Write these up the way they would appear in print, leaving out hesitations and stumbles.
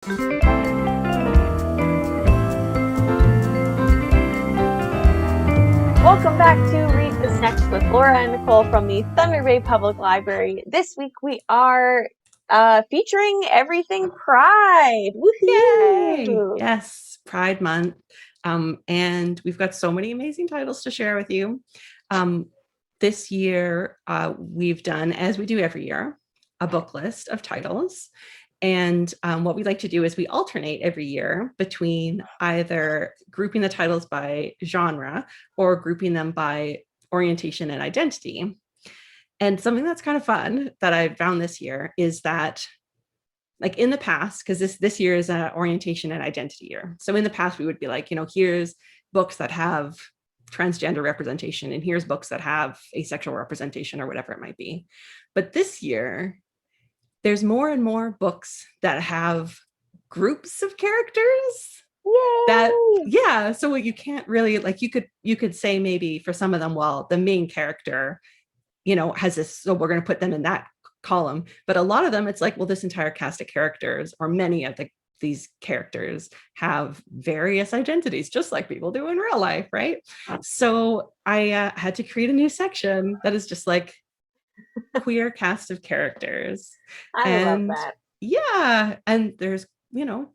Welcome back to Read This Next with Laura and Nicole from the Thunder Bay Public Library. This week we are featuring everything Pride. Yay! Woohoo! Yes, Pride Month. And we've got so many amazing titles to share with you. This year, we've done, as we do every year, a book list of titles. And what we like to do is we alternate every year between either grouping the titles by genre or grouping them by orientation and identity. And something that's kind of fun that I found this year is that, like in the past, because this year is an orientation and identity year. So in the past, we would be like, here's books that have transgender representation, and here's books that have asexual representation or whatever it might be. But this year, there's more and more books that have groups of characters. Yay! So you can't really, like, you could say maybe for some of them, well, the main character has this, so we're going to put them in that column. But a lot of them, it's like, well, this entire cast of characters, or many of these characters, have various identities, just like people do in real life, right? So I had to create a new section that is just like queer cast of characters. I love And that. yeah, and there's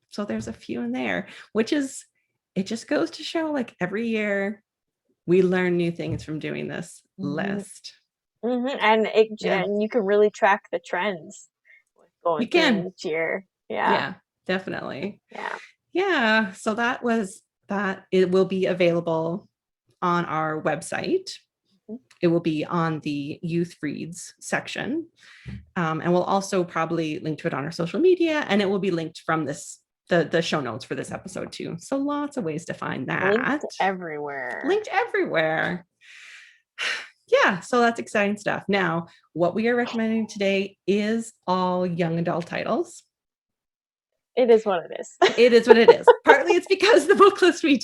so there's a few in there, which is, it just goes to show, like, every year we learn new things from doing this list. And and you can really track the trends You going through can. each year. Yeah. Yeah, definitely. Yeah. Yeah, so that was that. It will be available on our website. It will be on the Youth Reads section. And we'll also probably link to it on our social media, and it will be linked from the show notes for this episode too. So lots of ways to find that. Linked everywhere. Linked everywhere. Yeah, so that's exciting stuff. Now, what we are recommending today is all young adult titles. It is what it is. It is what it is. Partly it's because the book list we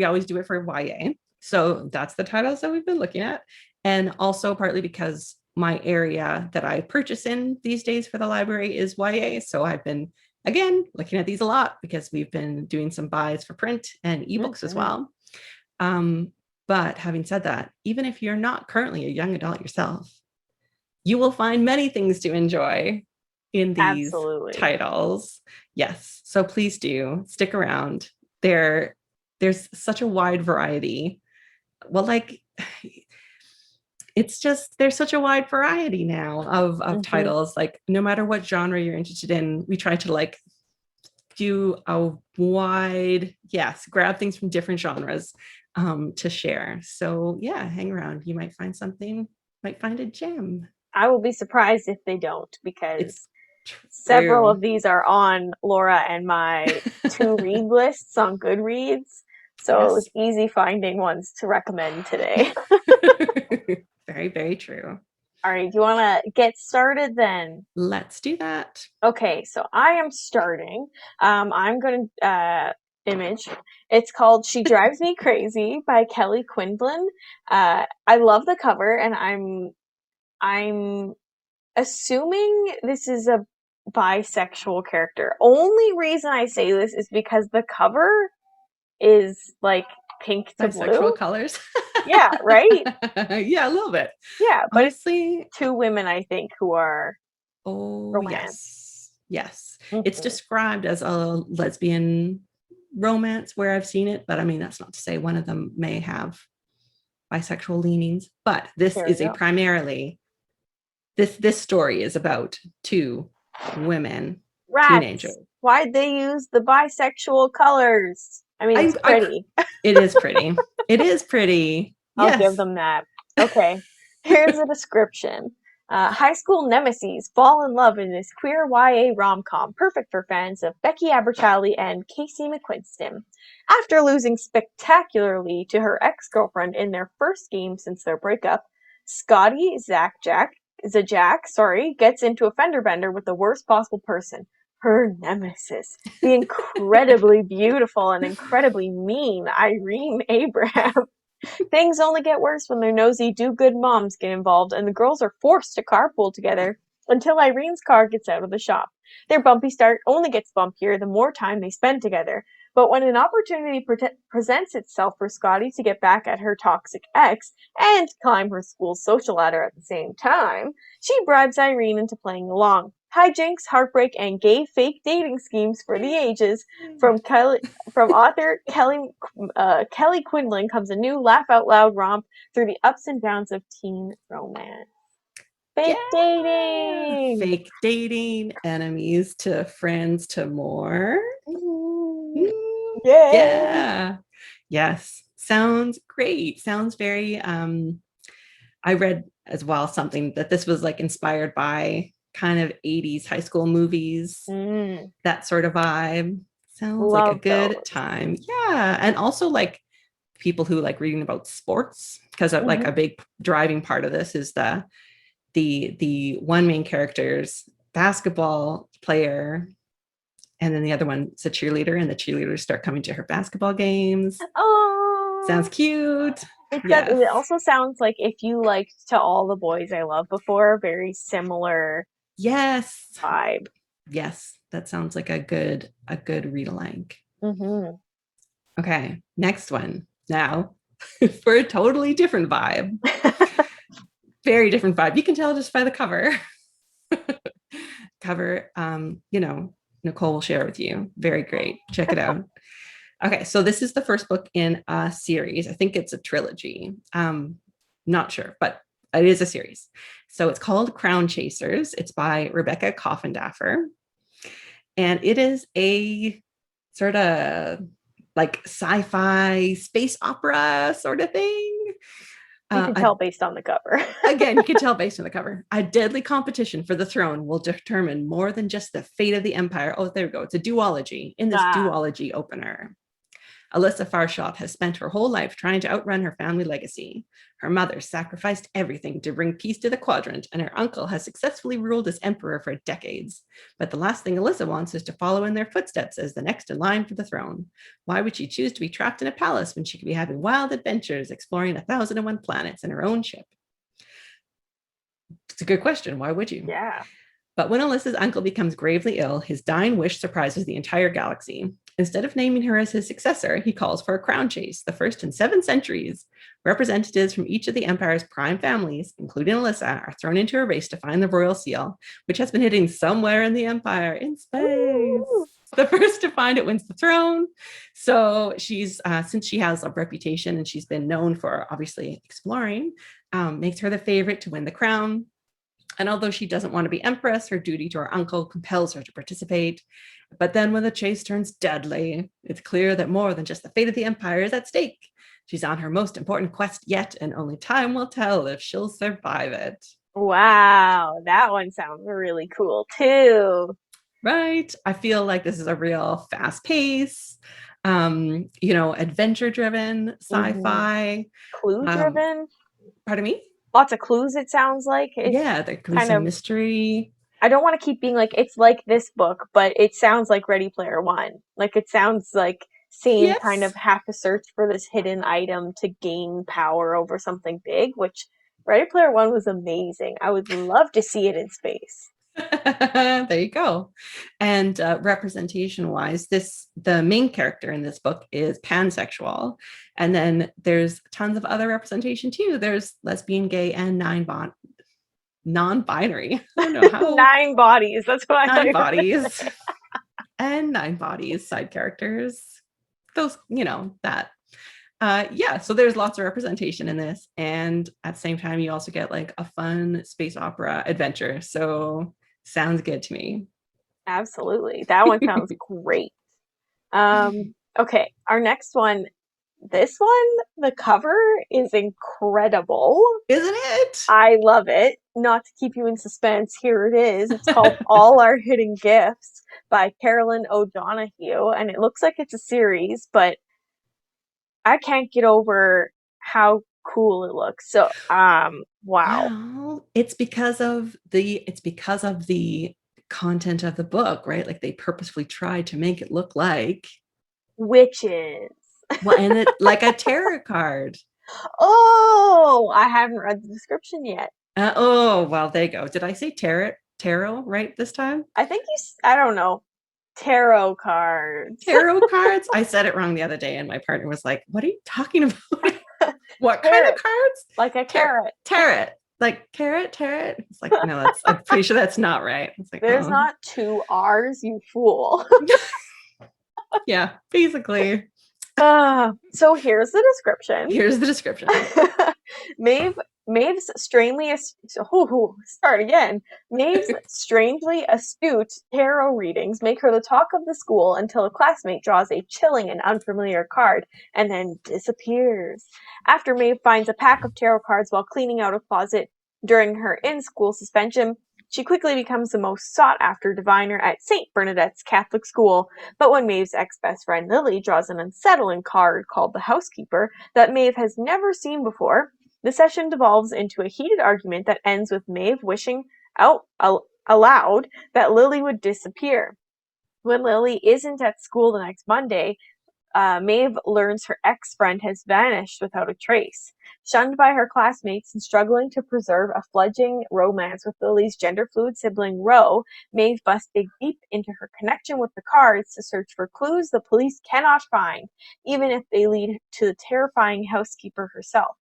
always do it for YA. So that's the titles that we've been looking at. And also partly because my area that I purchase in these days for the library is YA. So I've been, again, looking at these a lot because we've been doing some buys for print and ebooks as well. But having said that, even if you're not currently a young adult yourself, you will find many things to enjoy in these titles. Yes. So please do stick around. There's such a wide variety. Well, like, it's just, there's such a wide variety now of titles. Like, no matter what genre you're interested in, we try to, like, do a wide, grab things from different genres to share. So yeah, hang around. You might find something, might find a gem. I will be surprised if they don't, because several of these are on Laura and my to read lists on Goodreads. So it was easy finding ones to recommend today. Very, very true. All right, do you want to get started then? Let's do that. Okay, so I am starting. I'm going to image. It's called She Drives Me Crazy by Kelly Quinlan. I love the cover, and I'm assuming this is a bisexual character. Only reason I say this is because the cover is like pink to bisexual blue colors. Yeah, right? Yeah, a little bit. Yeah, but honestly, it's two women, I think, who are romance. Yes. It's described as a lesbian romance where I've seen it, but I mean, that's not to say one of them may have bisexual leanings, but this is primarily this story is about two women, teenagers. Why'd they use the bisexual colors? I mean, it's pretty. It is pretty. It is pretty. I'll give them that. Okay. Here's a description. High school nemesis fall in love in this queer YA rom-com, perfect for fans of Becky Abercrombie and Casey McQuiston. After losing spectacularly to her ex-girlfriend in their first game since their breakup, Scotty Zajac, gets into a fender bender with the worst possible person, her nemesis, the incredibly beautiful and incredibly mean Irene Abraham. Things only get worse when their nosy do-good moms get involved, and the girls are forced to carpool together until Irene's car gets out of the shop. Their bumpy start only gets bumpier the more time they spend together. But when an opportunity presents itself for Scotty to get back at her toxic ex and climb her school's social ladder at the same time, she bribes Irene into playing along. Hijinks, heartbreak, and gay fake dating schemes for the ages. From author Kelly Quinlan comes a new laugh out loud romp through the ups and downs of teen romance. Fake Yeah. dating. Fake dating, enemies to friends to more. Yay! Yeah. Yes. Sounds great. Sounds very I read as well something that this was like inspired by kind of 80s high school movies, Mm, that sort of vibe. Sounds like a love good those. time. Yeah. And also like people who like reading about sports, because like a Hmm. big driving part of this is the one main character's basketball player, and then the other one's a cheerleader, and the cheerleaders start coming to her basketball games. Sounds Oh, cute. it Yes. also sounds like if you liked To All the Boys I Love before, very similar Yes. vibe. Yes. That sounds like a good read alike. Hmm. Okay. Next one. Now for a totally different vibe. Very different vibe. You can tell just by the cover. Cover, Nicole will share with you. Very great. Check it out. Okay, so this is the first book in a series. I think it's a trilogy. Not sure, but it is a series. So it's called Crown Chasers. It's by Rebecca Coffindaffer. And it is a sort of like sci-fi space opera sort of thing. You can A tell based on the cover. Again, you can tell based on the cover. A deadly competition for the throne will determine more than just the fate of the empire. Oh, there we go. It's a duology in this Ah, duology opener. Alyssa Farshaw has spent her whole life trying to outrun her family legacy. Her mother sacrificed everything to bring peace to the quadrant, and her uncle has successfully ruled as emperor for decades. But the last thing Alyssa wants is to follow in their footsteps as the next in line for the throne. Why would she choose to be trapped in a palace when she could be having wild adventures, exploring 1,001 planets in her own ship? It's a good question. Why would you? yeah. But when Alyssa's uncle becomes gravely ill, his dying wish surprises the entire galaxy. Instead of naming her as his successor, he calls for a crown chase, the first in 7 centuries. Representatives from each of the Empire's prime families, including Alyssa, are thrown into a race to find the royal seal, which has been hidden somewhere in the Empire in space. Woo! The first to find it wins the throne. So she's, since she has a reputation and she's been known for obviously exploring, makes her the favorite to win the crown. And although she doesn't want to be empress, her duty to her uncle compels her to participate. But then when the chase turns deadly, it's clear that more than just the fate of the empire is at stake. She's on her most important quest yet, and only time will tell if she'll survive it. Wow, that one sounds really cool too. Right? I feel like this is a real fast pace, adventure driven Hmm. sci-fi. Clue Um, driven. Pardon me? Lots of clues, it sounds like. It's Yeah, there could be kind some of, mystery. I don't want to keep being like, it's like this book, but it sounds like Ready Player One. Like, it sounds like same kind of Yes. have to search for this hidden item to gain power over something big, which Ready Player One was amazing. I would love to see it in space. There you go. And representation wise, the main character in this book is pansexual. And then there's tons of other representation too. There's lesbian, gay, and non-binary. I don't know how. Nine bodies. That's what I thought Nine you were gonna bodies say. and nine bodies, side characters. Those, that. Yeah, so there's lots of representation in this. And at the same time, you also get like a fun space opera adventure. So sounds good to me. Absolutely. That one sounds great. Okay, our next one. This one, the cover is incredible. Isn't it? I love it. Not to keep you in suspense, here it is. It's called All Our Hidden Gifts by Carolyn O'Donoghue, and it looks like it's a series, but I can't get over how cool it looks. So, wow. Well, it's because of the content of the book, right? Like they purposefully tried to make it look like, Witches. well, and it like a tarot card. Oh, I haven't read the description yet. Oh, well, there you go. Did I say tarot? tarot right this time? I think I don't know, tarot cards. Tarot cards. I said it wrong the other day, and my partner was like, "What are you talking about? What kind of Carrot, cards? like a carrot. Tarot, like carrot, tarot." It's like, no, that's. I'm pretty sure that's not right. It's like, There's oh, not two R's, you fool. yeah, basically. So here's the description. Here's the description. Maeve Maeve's start again. Maeve's strangely astute tarot readings make her the talk of the school until a classmate draws a chilling and unfamiliar card and then disappears. After Maeve finds a pack of tarot cards while cleaning out a closet during her in-school suspension, she quickly becomes the most sought-after diviner at St. Bernadette's Catholic School. But when Maeve's ex-best friend Lily draws an unsettling card called the Housekeeper that Maeve has never seen before, the session devolves into a heated argument that ends with Maeve wishing out aloud that Lily would disappear. When Lily isn't at school the next Monday, Maeve learns her ex-friend has vanished without a trace. Shunned by her classmates and struggling to preserve a fledgling romance with Lily's gender-fluid sibling Ro, Maeve must dig deep into her connection with the cards to search for clues the police cannot find, even if they lead to the terrifying housekeeper herself.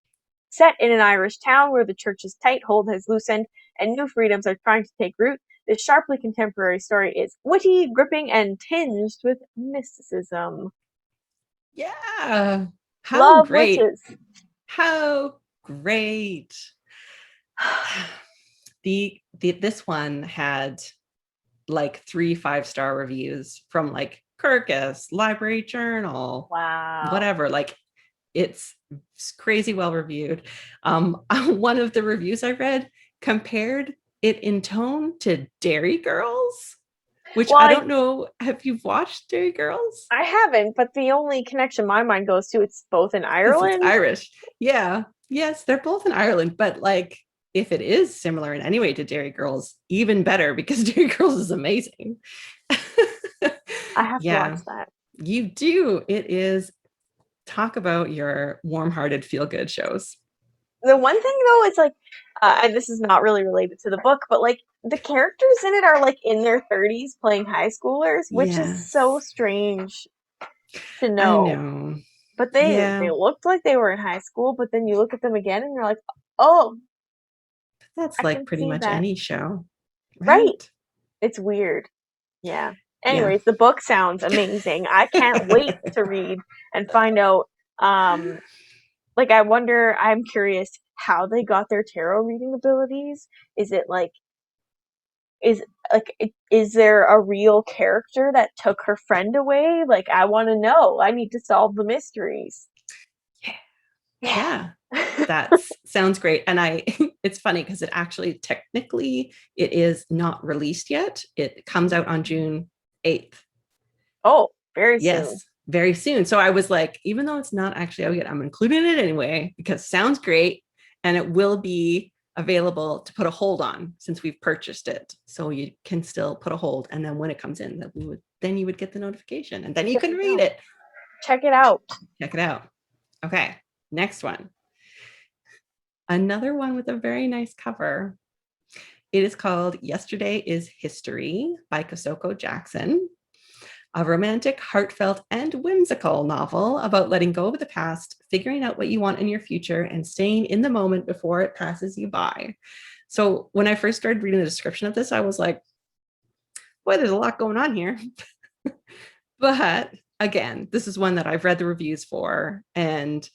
Set in an Irish town where the church's tight hold has loosened and new freedoms are trying to take root, this sharply contemporary story is witty, gripping, and tinged with mysticism. Yeah. How Love great. witches. How great. This one had like 3 5-star reviews from like Kirkus, Library Journal, Wow. whatever. Like it's crazy well reviewed. One of the reviews I read compared it in tone to Dairy Girls, which Well, I don't know. Have you watched Dairy Girls? I haven't, but the only connection my mind goes to it's both in Because it's Ireland. Irish. Yeah. Yes, they're both in Ireland, but like if it is similar in any way to Dairy Girls, even better because Dairy Girls is amazing. I have to watch Yeah, that. you do. It is talk about your warm-hearted feel-good shows. The one thing though is like, and this is not really related to the book, but like the characters in it are like in their 30s playing high schoolers, which is so Yes, strange to I know. know. But they Yeah, looked like they were in high school, but then you look at them again and you're like, oh, that's I like can pretty see much that. any show, Right. right? It's weird. Yeah. Yeah. Anyways, the book sounds amazing. I can't wait to read and find out. Like I'm curious how they got their tarot reading abilities. Is it like is is there a real character that took her friend away? Like I want to know. I need to solve the mysteries. Yeah. Yeah. Yeah. That sounds great. And I it's funny because it actually technically it is not released yet. It comes out on June 8th. Oh, very soon. Yes, very soon. So I was like, even though it's not actually out yet, I'm including it anyway because it sounds great and it will be available to put a hold on since we've purchased it. So you can still put a hold and then when it comes in that we would then you would get the notification and then you There can you read go. it. Check it out. Check it out. Okay, next one. Another one with a very nice cover. It is called Yesterday is History by Kosoko Jackson, a romantic, heartfelt, and whimsical novel about letting go of the past, figuring out what you want in your future, and staying in the moment before it passes you by. So when I first started reading the description of this, I was like, boy, there's a lot going on here. But again, this is one that I've read the reviews for, and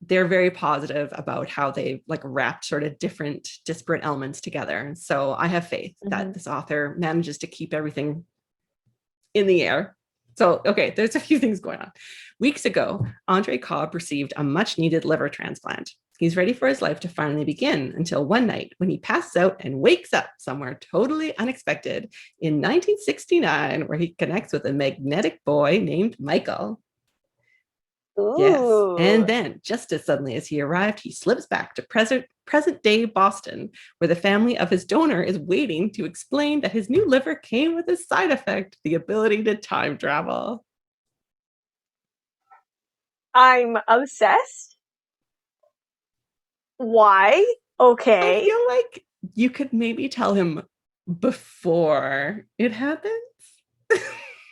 they're very positive about how they like wrapped sort of different disparate elements together. So I have faith that Hmm. this author manages to keep everything in the air. So, okay, there's a few things going on. Weeks ago, Andre Cobb received a much needed liver transplant. He's ready for his life to finally begin until one night when he passes out and wakes up somewhere totally unexpected in 1969, where he connects with a magnetic boy named Michael. Yes. Ooh. And then, just as suddenly as he arrived, he slips back to present day Boston, where the family of his donor is waiting to explain that his new liver came with a side effect, the ability to time travel. I'm obsessed. Why? I Okay. feel like you could maybe tell him before it happens.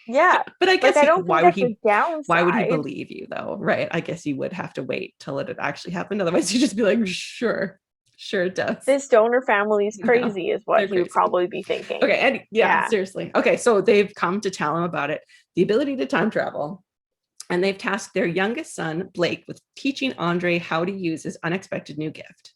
Yeah. But I Like, guess I don't think that's a why would he downside. believe you though? Right. I guess you would have to wait till it had actually happened. Otherwise, you just be like, sure it does. This donor family is No, crazy, is what they're he would crazy. probably be thinking. Okay, and yeah, Yeah. seriously. Okay, so they've come to tell him about it, the ability to time travel, and they've tasked their youngest son, Blake, with teaching Andre how to use his unexpected new gift.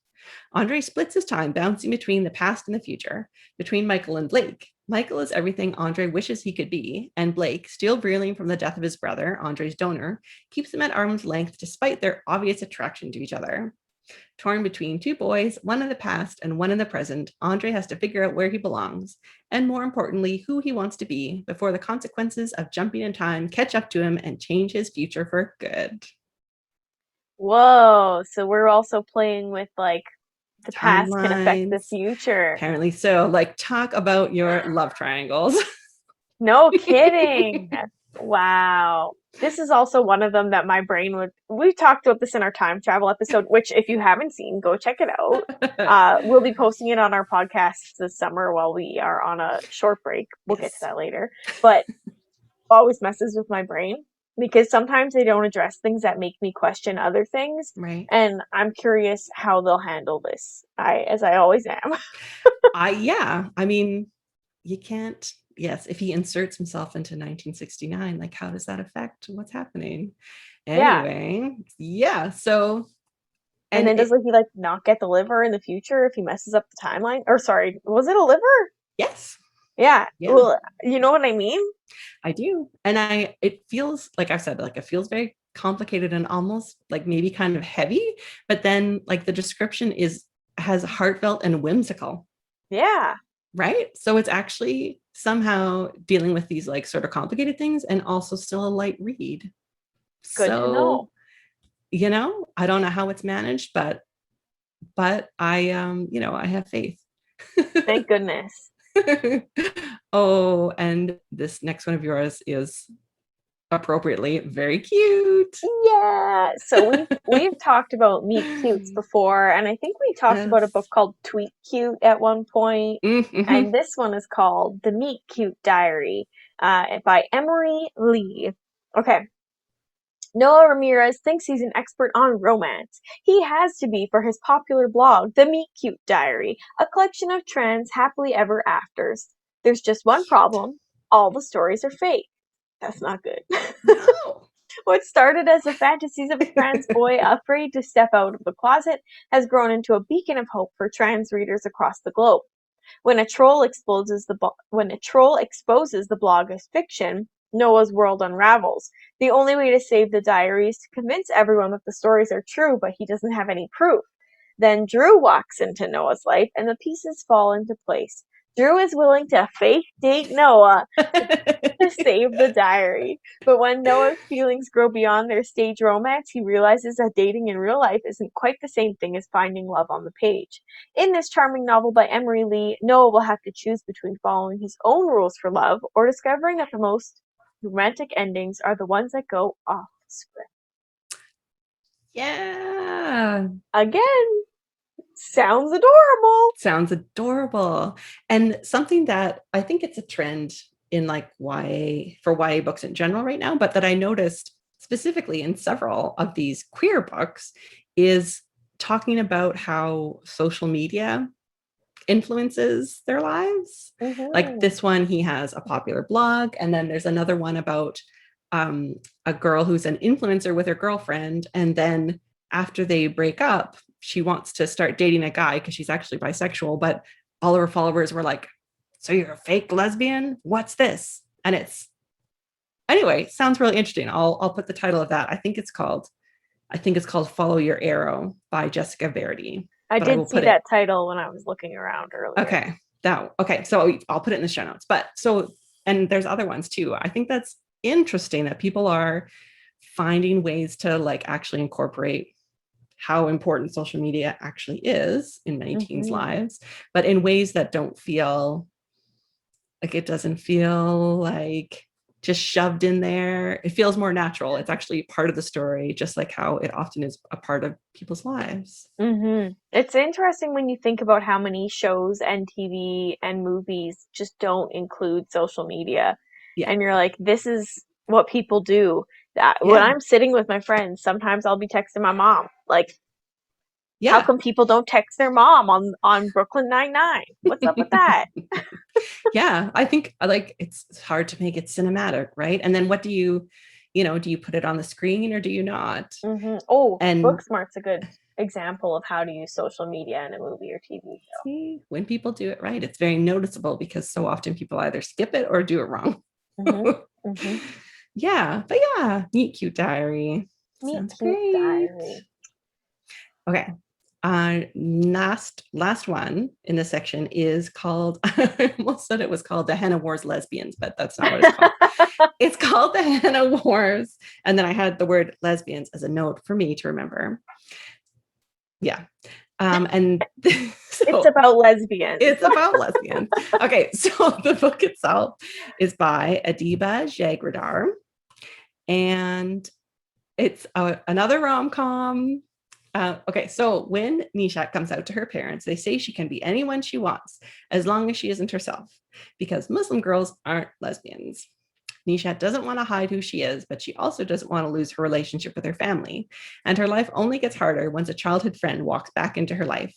Andre splits his time bouncing between the past and the future, between Michael and Blake. Michael is everything Andre wishes he could be, and Blake, still reeling from the death of his brother, Andre's donor, keeps them at arm's length despite their obvious attraction to each other. Torn between two boys, one in the past and one in the present, Andre has to figure out where he belongs, and more importantly, who he wants to be before the consequences of jumping in time catch up to him and change his future for good. Whoa. So we're also playing with like the past can affect the Timelines, future. apparently so. Like, talk about your love triangles. No kidding. Wow. This is also one of them that my brain would. We talked about this in our time travel episode, which if you haven't seen, go check it out. We'll be posting it on our podcast this summer while we are on a short break. We'll get to Yes. that later. But always messes with my brain because sometimes they don't address things that make me question other things. Right. And I'm curious how they'll handle this. As I always am. I mean, you can't, yes, if he inserts himself into 1969, like how does that affect what's happening? Yeah. Anyway, yeah. So, And and then does it, like he like not get the liver in the future if he messes up the timeline? Or sorry, was it a liver? yes, Yeah. yeah, Well, you know what I mean? I do. And it feels, like I've said, like it feels very complicated and almost like maybe kind of heavy, but then like the description has heartfelt and whimsical, Yeah. right? So it's actually somehow dealing with these like sort of complicated things and also still a light read. Good to So, know. I don't know how it's managed, but I I have faith. Thank goodness. Oh, and this next one of yours is appropriately very cute. Yeah. So we've talked about meet cutes before, and I think we talked about a book Yes. called Tweet Cute at one point, Mm-hmm. and this one is called The Meet Cute Diary, by Emery Lee. Okay. Noah Ramirez thinks he's an expert on romance. He has to be for his popular blog, The Meet Cute Diary, a collection of trans happily ever afters. There's just one Cute. problem. All the stories are fake. That's not good. No. What started as the fantasies of a trans boy afraid to step out of the closet has grown into a beacon of hope for trans readers across the globe. When a troll exposes the blog as fiction, Noah's world unravels. The only way to save the diary is to convince everyone that the stories are true, but he doesn't have any proof. Then Drew walks into Noah's life, and the pieces fall into place. Drew is willing to fake date Noah to save the diary. But when Noah's feelings grow beyond their stage romance, he realizes that dating in real life isn't quite the same thing as finding love on the page. In this charming novel by Emery Lee, Noah will have to choose between following his own rules for love or discovering that the most romantic endings are the ones that go off script. Yeah. Again, sounds adorable. Sounds adorable. And something that I think it's a trend in like YA books in general right now, but that I noticed specifically in several of these queer books is talking about how social media influences their lives. Like Mm-hmm. this one, he has a popular blog, and then there's another one about a girl who's an influencer with her girlfriend, and then after they break up, she wants to start dating a guy because she's actually bisexual, but all of her followers were like, "So you're a fake lesbian? What's this?" And it's anyway, sounds really interesting. I'll put the title of that. I think it's called Follow Your Arrow by Jessica Verdi. I But I did will see put it that title when I was looking around earlier. Okay. So I'll put it in the show notes. But so, and there's other ones too. I think that's interesting that people are finding ways to like actually incorporate how important social media actually is in many teens' Mm-hmm. lives, but in ways that don't feel like it doesn't feel like just shoved in there. It feels more natural. It's actually part of the story, just like how it often is a part of people's lives. It's interesting when you think about how many shows and TV and movies just don't include social media. Yeah. And you're like, this is what people do. That when Yeah. I'm sitting with my friends, sometimes I'll be texting my mom. Like, how Yeah. come people don't text their mom on Brooklyn Nine-Nine? What's up with that? Yeah. I think like it's hard to make it cinematic, right? And then what do do you put it on the screen or do you not? Oh, And Booksmart's a good example of how to use social media in a movie or TV see, when people do it right, it's very noticeable because so often people either skip it or do it wrong. show. Yeah, but yeah, Meet Cute Diary. Meet Sounds Cute great. Diary. Okay. Last one in this section is called I almost said it was called the Henna Wars Lesbians, but that's not what it's called. It's called the Henna Wars. And then I had the word lesbians as a note for me to remember. Yeah. And It's so about lesbians. it's about lesbians. Okay, so the book itself is by Adiba Jagradar, and it's another rom-com. Okay, so when Nishat comes out to her parents, they say she can be anyone she wants as long as she isn't herself, because Muslim girls aren't lesbians. Nishat doesn't want to hide who she is, but she also doesn't want to lose her relationship with her family. And her life only gets harder once a childhood friend walks back into her life.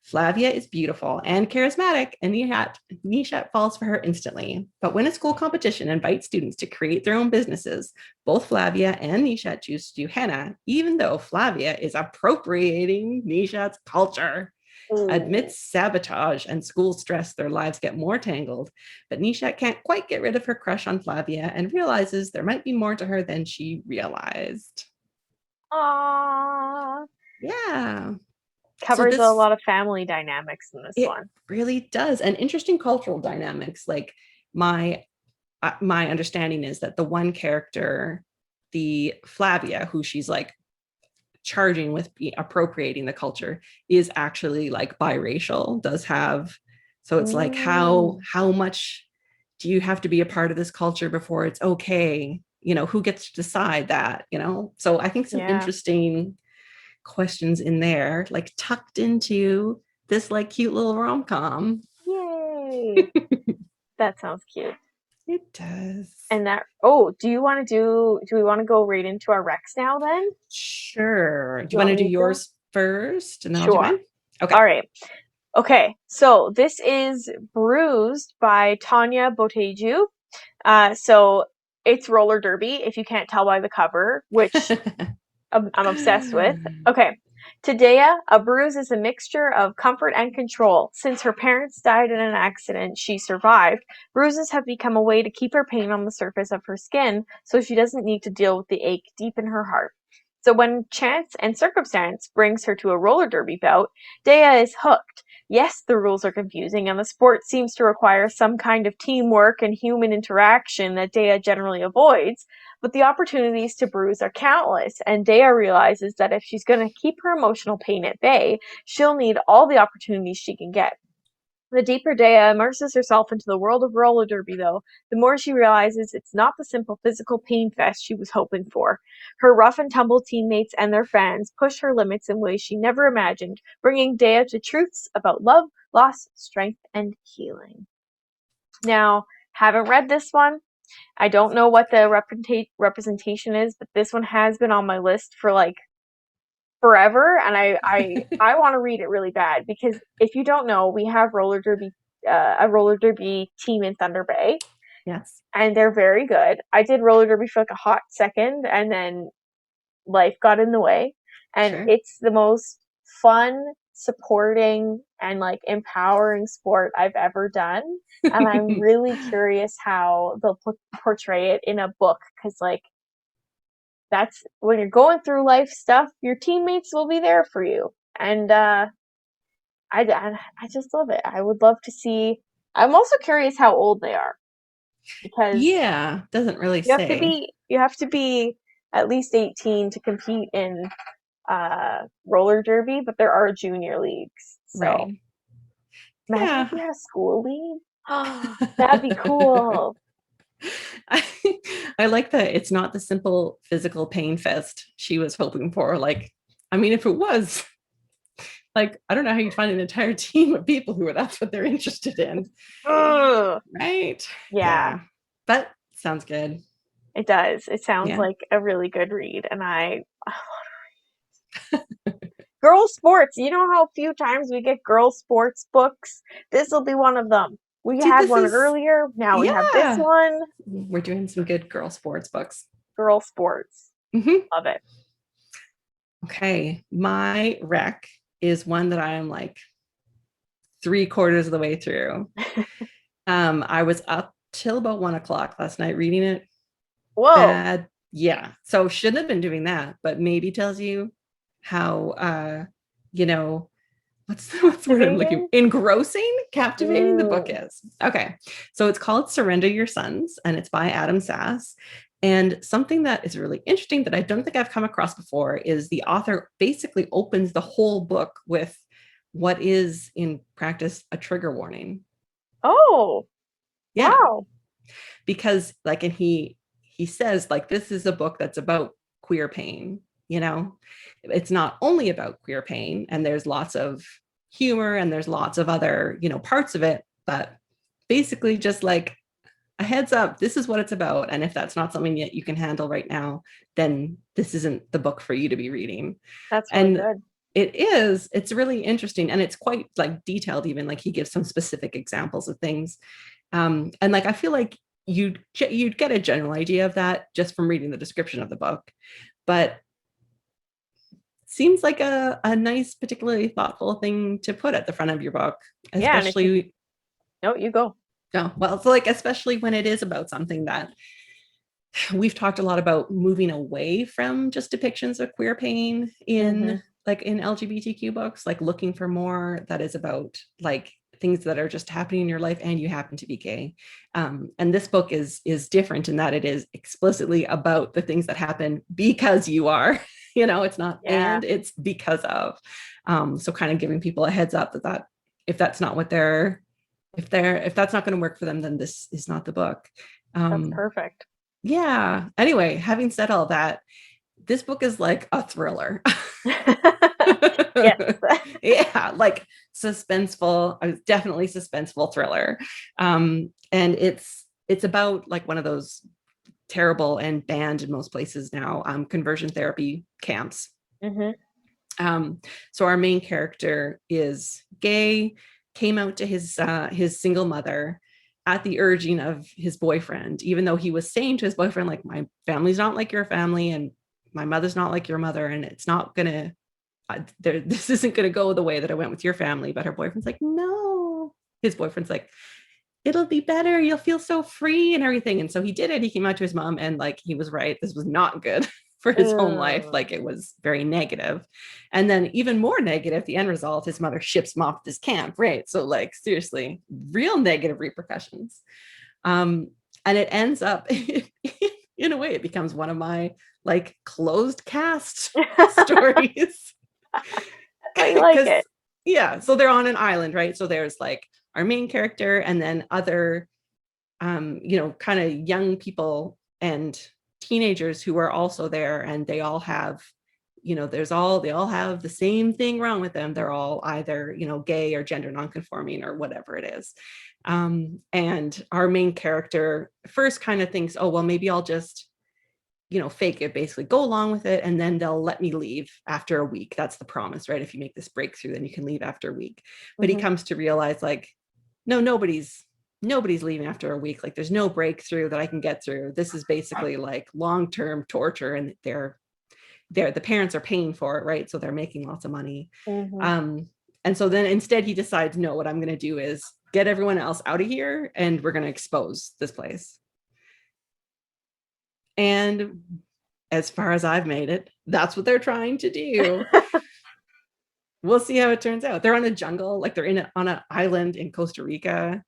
Flavia is beautiful and charismatic, and Nishat falls for her instantly. But when a school competition invites students to create their own businesses, both Flavia and Nishat choose to do henna, even though Flavia is appropriating Nishat's culture. Ooh. Amidst sabotage and school stress, their lives get more tangled, but Nishat can't quite get rid of her crush on Flavia and realizes there might be more to her than she realized. Aww. Yeah. So Covers a this lot of family dynamics in this it one. really does, and interesting cultural dynamics. Like my my understanding is that the one character, the Flavia, who she's like charging with appropriating the culture, is actually like biracial, does have, so it's like Mm, how much do you have to be a part of this culture before it's okay, who gets to decide that, so I think some yeah. interesting questions in there, like tucked into this like cute little rom-com. Yay. That sounds cute. It does. And do we want to go right into our Rex now then? Sure. Do You you want want to do me to? yours first and then I'll do Sure. mine? Okay. All right. Okay. So this is Bruised by Tanya Boteju. So it's roller derby, if you can't tell by the cover, which I'm obsessed with. Okay. Tadea, a bruise is a mixture of comfort and control. Since her parents died in an accident she survived, bruises have become a way to keep her pain on the surface of her skin so she doesn't need to deal with the ache deep in her heart. So when chance and circumstance brings her to a roller derby bout, Dea is hooked. Yes, the rules are confusing, and the sport seems to require some kind of teamwork and human interaction that Dea generally avoids, but the opportunities to bruise are countless, and Dea realizes that if she's going to keep her emotional pain at bay, she'll need all the opportunities she can get. The deeper Dea immerses herself into the world of roller derby, though, the more she realizes it's not the simple physical pain fest she was hoping for. Her rough and tumble teammates and their fans push her limits in ways she never imagined, bringing Dea to truths about love, loss, strength, and healing. Now, haven't read this one, I don't know what the representation is, but this one has been on my list for like forever, and I want to read it really bad because if you don't know, we have a roller derby team in Thunder Bay, Yes. and they're very good. I did roller derby for like a hot second, and then life got in the way, and Sure. it's the most fun, supporting, and like empowering sport I've ever done. And I'm really curious how they'll portray it in a book because, like, that's when you're going through life stuff, your teammates will be there for you. And I just love it. I would love to see. I'm also curious how old they are because Yeah, doesn't really say. you have to be at least 18 to compete in roller derby, but there are junior leagues. So imagine if Right. we had a school league. That'd be cool. I, I like that it's not the simple physical pain fest she was hoping for. Like, I mean, if it was, like, I don't know how you'd find an entire team of people who are that's what they're interested in. Ugh. Right? Yeah, Yeah. But sounds good. it does. It sounds Yeah. like a really good read, and I girl sports. You know how few times we get girl sports books? This will be one of them. We See, had this one is, earlier. Now we have this yeah. one. We're doing some good girl sports books. Girl sports. Mhm. Love it. Okay. My rec is one that I am like 3/4 of the way through. I was up till about 1 o'clock last night reading it. Whoa. Yeah. So shouldn't have been doing that, but maybe tells you how you know, what's the word I'm looking, Captivating. engrossing, captivating the book Mm. is. Okay. So it's called Surrender Your Sons, and it's by Adam Sass. And something that is really interesting that I don't think I've come across before is the author basically opens the whole book with what is in practice a trigger warning. Oh, Yeah, wow. because like, and he says like this is a book that's about queer pain. You know, it's not only about queer pain, and there's lots of humor and there's lots of other, parts of it, but basically just like a heads up, this is what it's about, and if that's not something that you can handle right now, then this isn't the book for you to be reading. That's really And good. it's really interesting, and it's quite like detailed, even like he gives some specific examples of things. And like I feel like you'd get a general idea of that just from reading the description of the book, but seems like a nice, particularly thoughtful thing to put at the front of your book, Yeah, and if you especially. no, you go. Oh, well, so like especially when it is about something that we've talked a lot about, moving away from just depictions of queer pain Hmm. in LGBTQ books, like looking for more that is about like things that are just happening in your life and you happen to be gay. And this book is different in that it is explicitly about the things that happen because you are, it's not, Yeah, and it's because of. So kind of giving people a heads up that if that's not what if that's not going to work for them, then this is not the book. that's um, perfect. yeah. Anyway, having said all that, this book is like a thriller. Yes. Yeah, like suspenseful, definitely suspenseful thriller. And it's about like one of those terrible and banned in most places now, conversion therapy camps. Hmm. Um, so our main character is gay, came out to his single mother at the urging of his boyfriend, even though he was saying to his boyfriend, like, my family's not like your family, and my mother's not like your mother, and it's not gonna this isn't gonna go the way that I went with your family. But her boyfriend's like, no. His boyfriend's like, it'll be better, you'll feel so free and everything. And so he did it. He came out to his mom, and like he was right, this was not good for his home life. Like it was very negative. And then even more negative, the end result, his mother ships him off this camp, right? So like seriously, real negative repercussions. And it ends up in a way, it becomes one of my like closed cast stories. How you like Because it. yeah, so they're on an island, right? So there's like our main character and then other kind of young people and teenagers who are also there, and they all have, they all have the same thing wrong with them. They're all either, gay or gender nonconforming or whatever it is. And our main character first kind of thinks, oh, well, maybe I'll just, fake it, basically go along with it, and then they'll let me leave after a week. That's the promise, right? If you make this breakthrough, then you can leave after a week. But he Hmm. comes to realize, like, no, nobody's leaving after a week. Like there's no breakthrough that I can get through. This is basically like long-term torture, and the parents are paying for it, right? So they're making lots of money. Hmm. um and so then instead he decides, no, what I'm going to do is get everyone else out of here, and we're going to expose this place. And as far as I've made it, that's what they're trying to do. We'll see how it turns out. They're on a jungle, like they're on an island in Costa Rica.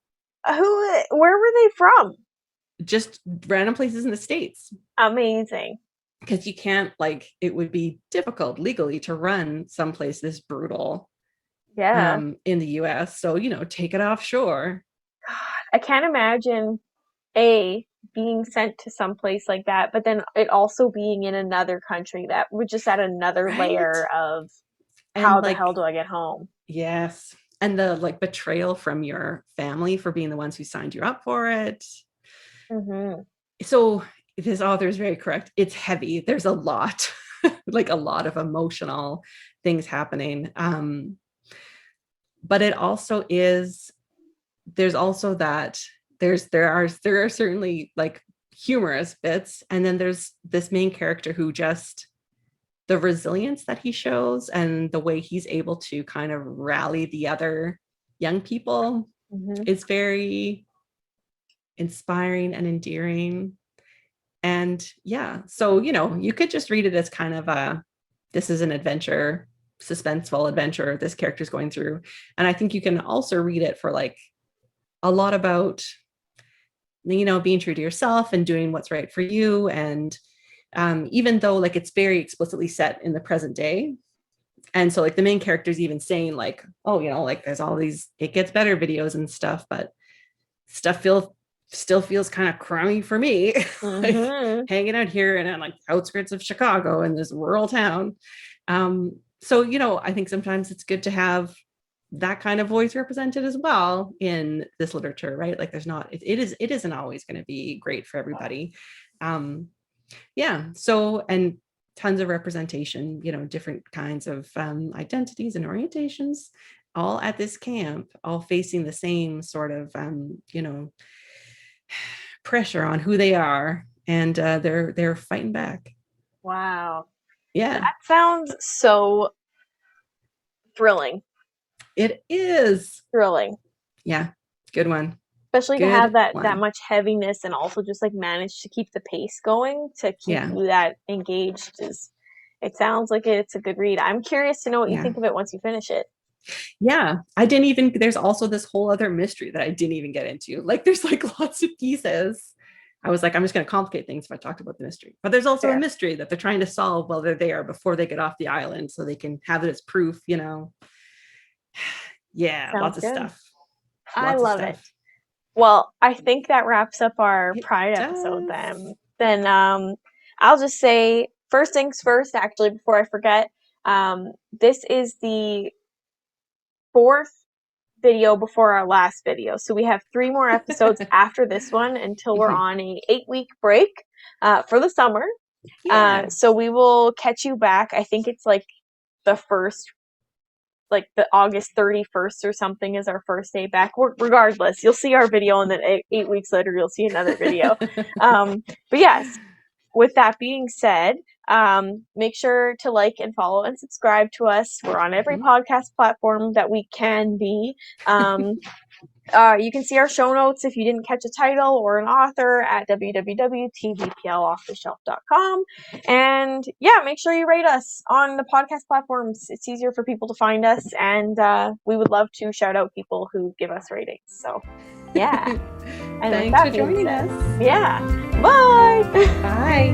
Where were they from? Just random places in the States, Amazing. because you can't, like, it would be difficult legally to run someplace this brutal Yeah. in the US. So, take it offshore. I can't imagine A, being sent to some place like that, but then it also being in another country, that would just add another Right. layer of how And the hell like, do I get home? yes. And the like betrayal from your family for being the ones who signed you up for it. Mm-hmm. So this author is very correct. It's heavy. There's a lot, like a lot of emotional things happening. But it also is, there's also that there are certainly like humorous bits. And then there's this main character who just, the resilience that he shows and the way he's able to kind of rally the other young people Mm-hmm. is very inspiring and endearing. And yeah, so, you could just read it as kind of this is an adventure, suspenseful adventure this character's going through. And I think you can also read it for like a lot about, being true to yourself and doing what's right for you. And even though like it's very explicitly set in the present day, and so like the main character is even saying like, oh, like there's all these it gets better videos and stuff, but stuff still feels kind of crummy for me. Like Mm-hmm. hanging out here and on like outskirts of Chicago in this rural town. So I think sometimes it's good to have that kind of voice represented as well in this literature, right? Like there's not it isn't always going to be great for everybody. um yeah, so, and tons of representation, different kinds of identities and orientations, all at this camp, all facing the same sort of pressure on who they are, and they're fighting back. Wow. Yeah, That sounds so thrilling. it is. Thrilling. Yeah, good one. Especially to have Good that one. much heaviness and also just like manage to keep the pace going to keep Yeah, you that engaged is it sounds like it's a good read. I'm curious to know what you yeah. think of it once you finish it. Yeah, I didn't even, there's also this whole other mystery that I didn't even get into. Like, there's like lots of pieces. I was like, I'm just going to complicate things if I talked about the mystery. But there's also a Fair. mystery that they're trying to solve while they're there before they get off the island so they can have it as proof. Yeah, Sounds lots of good. stuff. I Lots of love it. stuff. Well, I think that wraps up our It Pride episode does. then. Then I'll just say first things first, actually, before I forget. This is the fourth video before our last video. So we have 3 more episodes after this one until we're Mhm. on a 8-week break for the summer. Yeah. So we will catch you back. I think it's like the first, like the August 31st or something is our first day back. Regardless, you'll see our video, and then 8 weeks later, you'll see another video. But yes, with that being said, make sure to like and follow and subscribe to us. We're on every Mhm. podcast platform that we can be. You can see our show notes if you didn't catch a title or an author at www.tvplofftheshelf.com. And yeah, make sure you rate us on the podcast platforms. It's easier for people to find us, and we would love to shout out people who give us ratings. So yeah. And with Thanks for that being joining said, us. yeah, bye! Bye.